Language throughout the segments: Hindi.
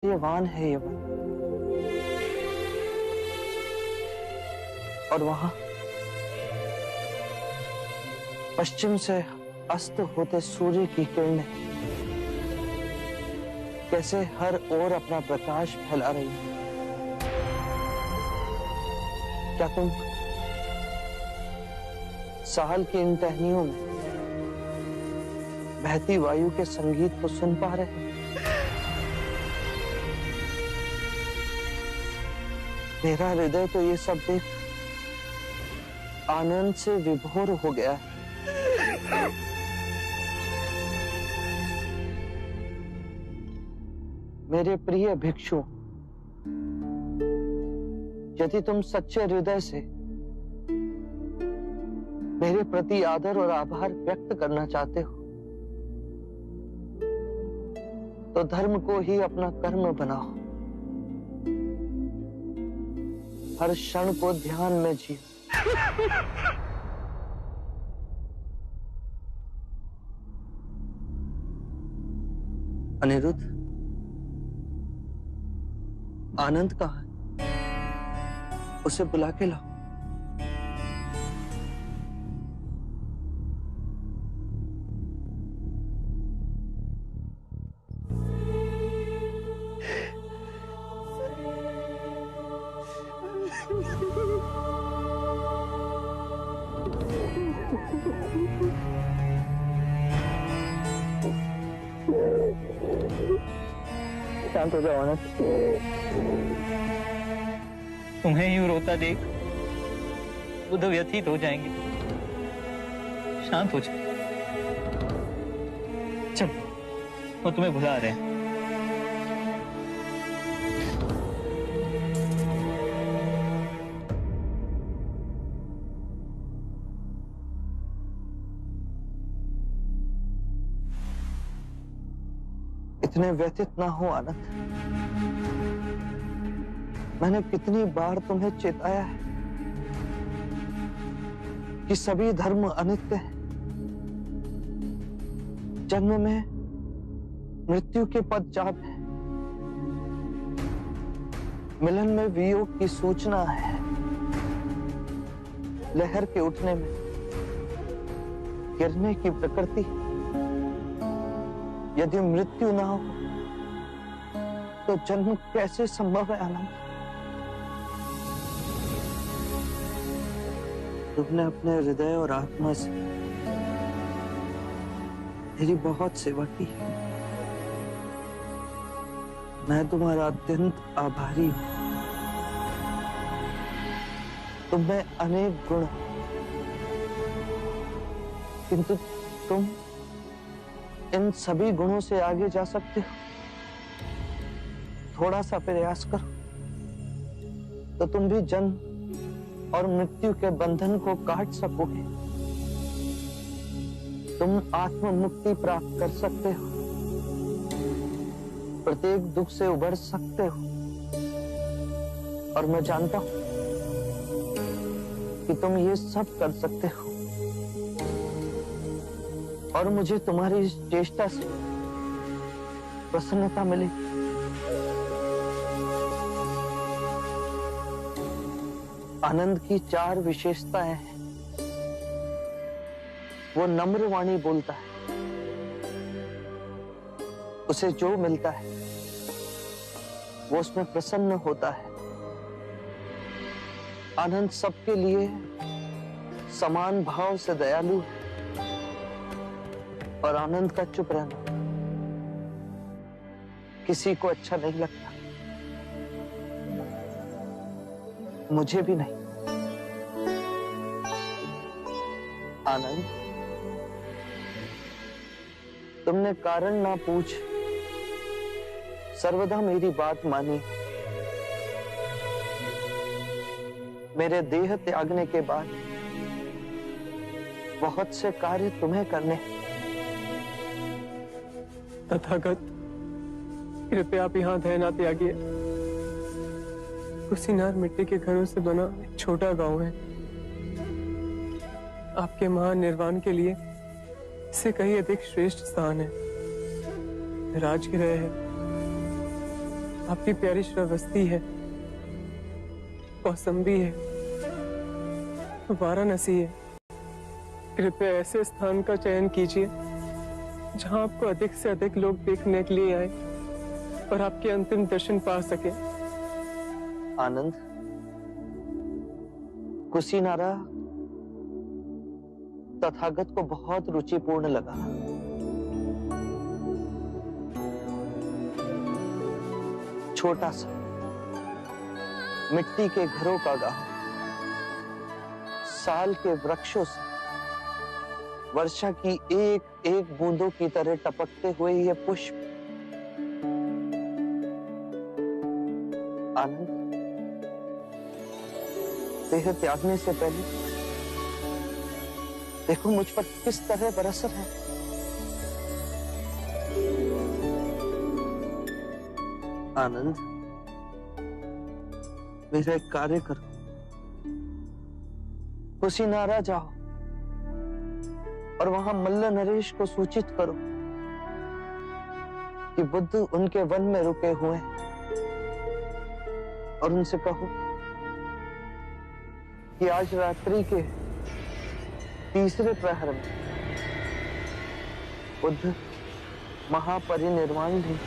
ये वान है ये वन। और वहां पश्चिम से अस्त होते सूर्य की किरणें कैसे हर ओर अपना प्रकाश फैला रही है। क्या तुम साल की इन टहनियों में बहती वायु के संगीत को सुन पा रहे हैं? मेरा हृदय तो ये सब देख आनंद से विभोर हो गया है। मेरे प्रिय भिक्षु, यदि तुम सच्चे हृदय से मेरे प्रति आदर और आभार व्यक्त करना चाहते हो तो धर्म को ही अपना कर्म बनाओ। हर क्षण को ध्यान में जियो। अनिरुद्ध, आनंद कहाँ है? उसे बुला के लाओ। शांत हो जाओ आनंद। तुम्हें यूं रोता देख बुध व्यथित हो जाएंगे। शांत हो जाओ। चल, वो तुम्हें बुला रहे हैं। इतने व्यथित ना हो आनंद। मैंने कितनी बार तुम्हें चेताया है कि सभी धर्म अनित्य हैं। जन्म में मृत्यु के पदचाप है, मिलन में वियोग की सूचना है, लहर के उठने में गिरने की प्रकृति। यदि मृत्यु ना हो तो जन्म कैसे संभव है आनंद? तुमने अपने हृदय और आत्मा से मेरी बहुत सेवा की है। मैं तुम्हारा अत्यंत आभारी हूं। तुम में अनेक गुण, किंतु तुम इन सभी गुणों से आगे जा सकते हो। थोड़ा सा प्रयास करो तो तुम भी जन्म और मृत्यु के बंधन को काट सकोगे। तुम आत्म मुक्ति प्राप्त कर सकते हो, प्रत्येक दुख से उबर सकते हो। और मैं जानता हूं कि तुम ये सब कर सकते हो, और मुझे तुम्हारी इस चेष्टा से प्रसन्नता मिलेगी। आनंद की 4 विशेषताएं हैं। वो नम्र वाणी बोलता है, उसे जो मिलता है वो उसमें प्रसन्न होता है। आनंद सबके लिए समान भाव से दयालु है, और आनंद का चुप रहना किसी को अच्छा नहीं लगता, मुझे भी नहीं। आनंद, तुमने कारण ना पूछ सर्वदा मेरी बात मानी। मेरे देह त्यागने के बाद बहुत से कार्य तुम्हें करने हैं। तथागत, कृपया आप यहाँ दया ना त्यागिए। कुशीनार मिट्टी के घरों से बना एक छोटा गांव है। आपके महान निर्वाण के लिए इससे कहीं अधिक श्रेष्ठ स्थान है। राजगृह है, आपकी प्यारी श्रावस्ती है, कौसंबी है, वाराणसी है। कृपया ऐसे स्थान का चयन कीजिए जहां आपको अधिक से अधिक लोग देखने के लिए आए और आपके अंतिम दर्शन पा सके। आनंद, कुशीनारा तथागत को बहुत रुचिपूर्ण लगा। छोटा सा मिट्टी के घरों का गांव, साल के वृक्षों से वर्षा की एक एक बूंदों की तरह टपकते हुए ये पुष्प। आनंद, देह त्यागने से पहले देखो मुझ पर किस तरह बरस रहे हैं। आनंद, मेरा एक कार्य करो, कुशीनारा जाओ और वहां मल्ल नरेश को सूचित करो कि बुद्ध उनके वन में रुके हुए हैं और उनसे कहो कि आज रात्रि के तीसरे प्रहर में बुद्ध महापरिनिर्वाण लें।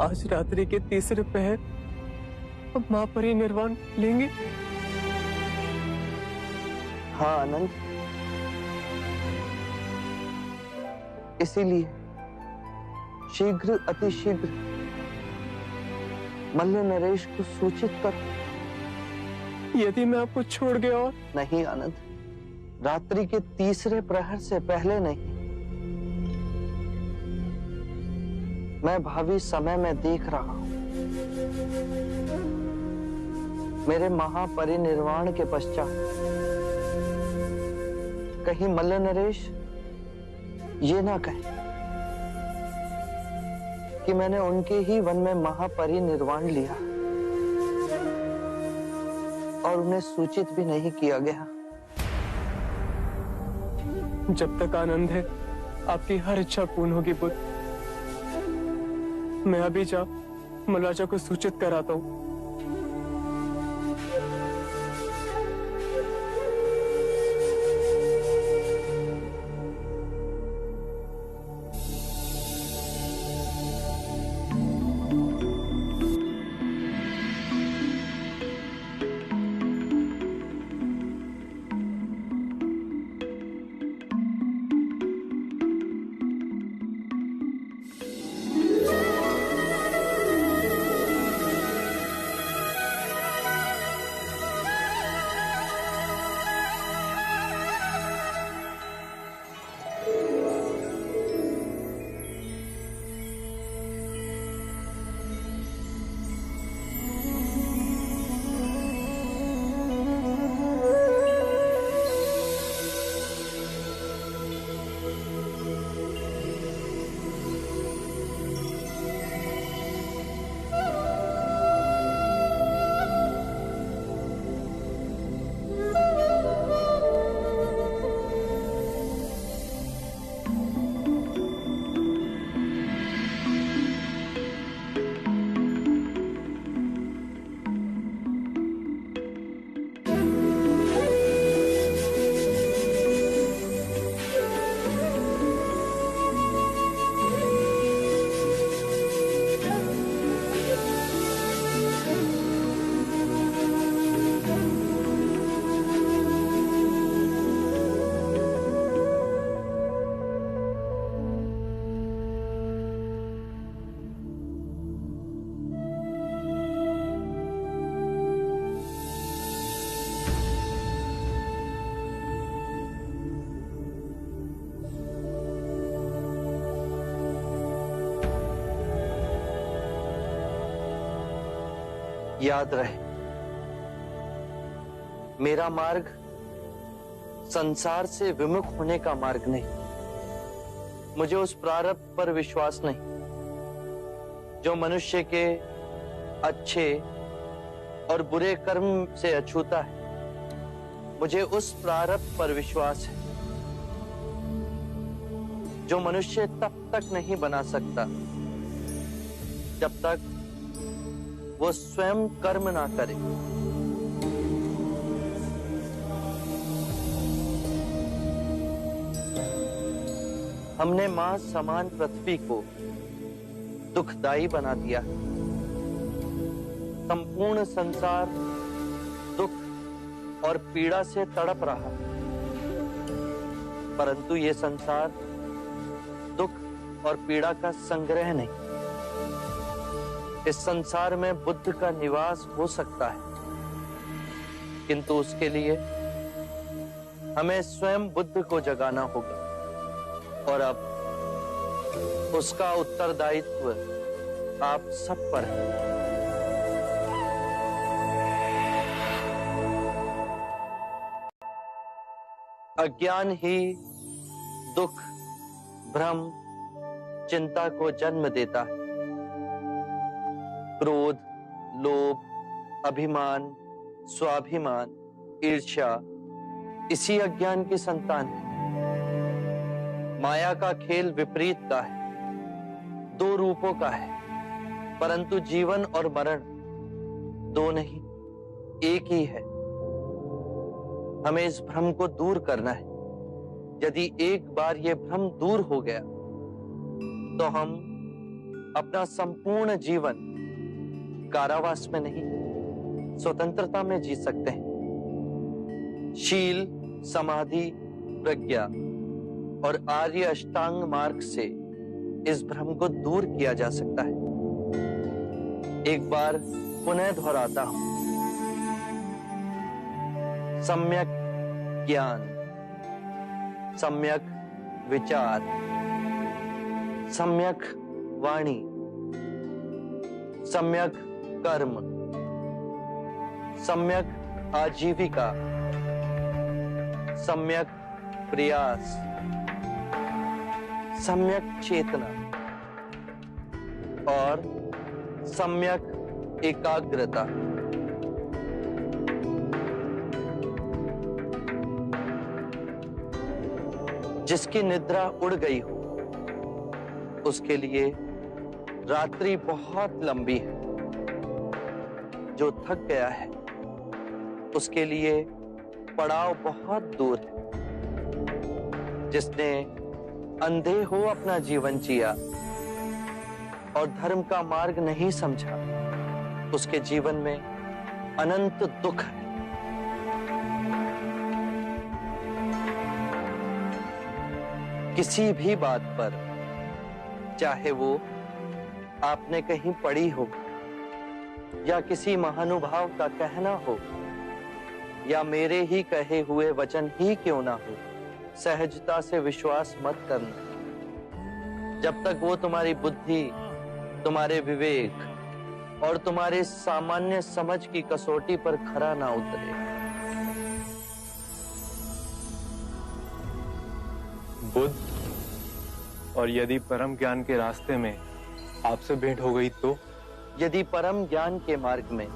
आज रात्रि के तीसरे पहर अब मां परिनिर्वाण लेंगे। हाँ आनंद, इसीलिए शीघ्र अतिशीघ्र मल्ल नरेश को सूचित करो। यदि मैं आपको छोड़ गया और नहीं आनंद, रात्रि के तीसरे प्रहर से पहले नहीं। मैं भावी समय में देख रहा हूं, मेरे महापरिनिर्वाण के पश्चात कहीं मल्ल नरेश ये ना कहे कि मैंने उनके ही वन में महापरिनिर्वाण लिया और उन्हें सूचित भी नहीं किया गया। जब तक आनंद है आपकी हर इच्छा पूर्ण होगी बुद्ध। मैं अभी जा मल्लाजा को सूचित कराता हूं। याद रहे, मेरा मार्ग संसार से विमुख होने का मार्ग नहीं। मुझे उस प्रारब्ध पर विश्वास नहीं जो मनुष्य के अच्छे और बुरे कर्म से अछूता है, मुझे उस प्रारब्ध पर विश्वास है जो मनुष्य तब तक नहीं बना सकता जब तक वो स्वयं कर्म ना करे। हमने मां समान पृथ्वी को दुखदाई बना दिया। संपूर्ण संसार दुख और पीड़ा से तड़प रहा, परंतु ये संसार दुख और पीड़ा का संग्रह नहीं। इस संसार में बुद्ध का निवास हो सकता है, किंतु उसके लिए हमें स्वयं बुद्ध को जगाना होगा, और अब उसका उत्तरदायित्व आप सब पर है। अज्ञान ही दुख, भ्रम, चिंता को जन्म देता है। क्रोध, लोभ, अभिमान, स्वाभिमान, ईर्ष्या इसी अज्ञान की संतान है। माया का खेल विपरीत का है, दो रूपों का है, परंतु जीवन और मरण दो नहीं, एक ही है। हमें इस भ्रम को दूर करना है। यदि एक बार यह भ्रम दूर हो गया तो हम अपना संपूर्ण जीवन कारावास में नहीं, स्वतंत्रता में जी सकते हैं। शील, समाधि, प्रज्ञा और आर्य अष्टांग मार्ग से इस भ्रम को दूर किया जा सकता है। एक बार पुनः दोहराता हूं, सम्यक ज्ञान, सम्यक विचार, सम्यक वाणी, सम्यक कर्म, सम्यक आजीविका, सम्यक प्रयास, सम्यक चेतना और सम्यक एकाग्रता। जिसकी निद्रा उड़ गई हो उसके लिए रात्रि बहुत लंबी है। जो थक गया है उसके लिए पड़ाव बहुत दूर है। जिसने अंधे हो अपना जीवन जिया और धर्म का मार्ग नहीं समझा, उसके जीवन में अनंत दुख है। किसी भी बात पर, चाहे वो आपने कहीं पढ़ी हो या किसी महानुभाव का कहना हो या मेरे ही कहे हुए वचन ही क्यों ना हो, सहजता से विश्वास मत करना जब तक वो तुम्हारी बुद्धि, तुम्हारे विवेक और तुम्हारे सामान्य समझ की कसौटी पर खरा ना उतरे। बुद्ध, और यदि परम ज्ञान के रास्ते में आपसे भेंट हो गई तो? यदि परम ज्ञान के मार्ग में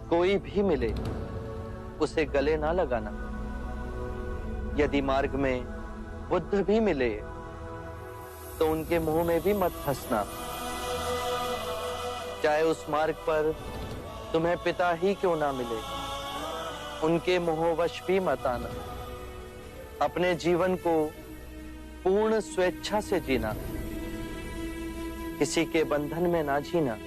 कोई भी मिले उसे गले ना लगाना। यदि मार्ग में बुद्ध भी मिले तो उनके मुंह में भी मत हंसना। चाहे उस मार्ग पर तुम्हें पिता ही क्यों ना मिले, उनके मोहवश भी मत आना। अपने जीवन को पूर्ण स्वेच्छा से जीना, किसी के बंधन में ना जीना।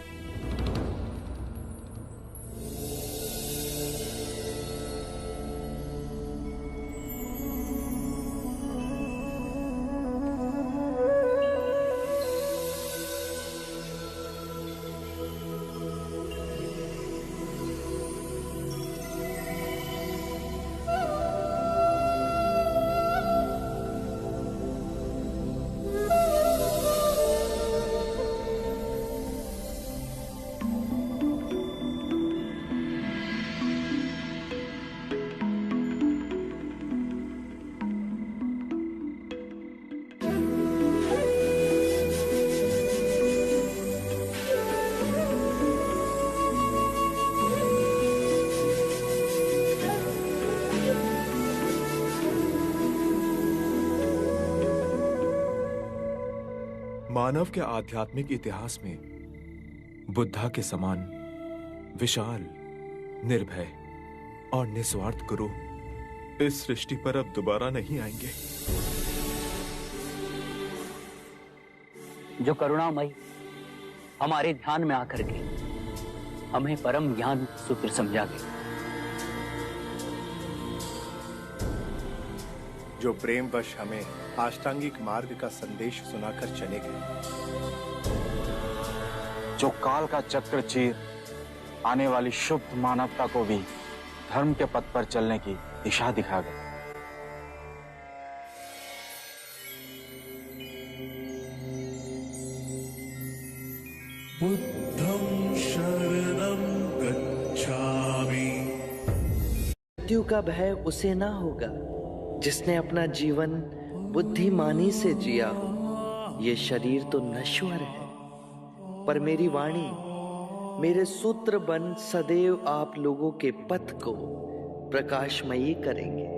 मानव के आध्यात्मिक इतिहास में बुद्धा के समान विशाल, निर्भय और निस्वार्थ गुरु इस सृष्टि पर अब दोबारा नहीं आएंगे। जो करुणामयी हमारे ध्यान में आकर के हमें परम ज्ञान सूत्र समझा गए, जो प्रेमवश हमें अष्टांगिक मार्ग का संदेश सुनाकर चले गए, जो काल का चक्र चीर आने वाली शुभ मानवता को भी धर्म के पथ पर चलने की दिशा दिखा गए। बुद्धं शरणं गच्छामि। मृत्यु का भय उसे ना होगा जिसने अपना जीवन बुद्धिमानी से जिया हो। ये शरीर तो नश्वर है, पर मेरी वाणी, मेरे सूत्र बन सदैव आप लोगों के पथ को प्रकाशमयी करेंगे।